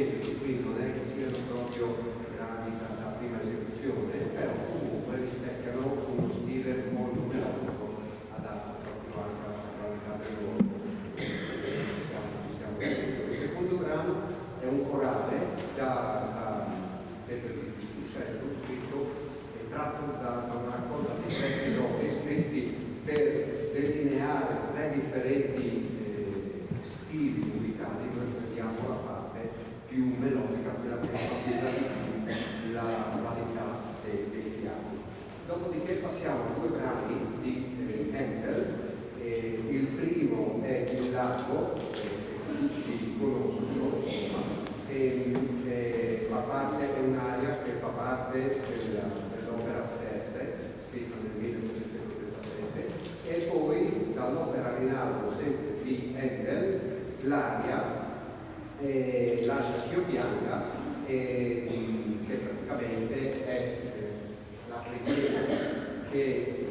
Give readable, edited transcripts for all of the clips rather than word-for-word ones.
semplici, quindi non è che siano proprio grandi da prima esecuzione, però comunque rispecchiano uno stile molto melodico adatto proprio anche alla sacralità del luogo. Il secondo brano è un corale sempre di Fuscello, scritto e tratto da una raccolta di 3 episodi scritti per delineare 3 differenti stili musicali. Noi prendiamo la parte più melodica, quella che enfatizza di più la qualità dei piani. Dopodiché passiamo a 2 brani di Handel. Il primo è Il lago, che tutti conoscono, e è un'aria che fa parte dell'opera Serse, scritta nel 1737, e poi dall'opera Rinaldo, sempre di Handel, l'aria Lascia Ch'io pianga, che praticamente è la preghiera che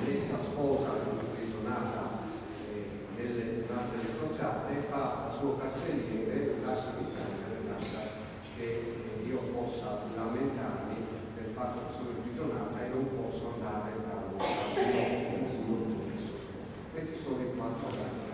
questa sposa imprigionata durante le crociate fa al suo carceriere: lasciami piangere, lascia che io possa lamentarmi del fatto che sono imprigionata e non posso andare a nessuno. Questi sono i 4 brani.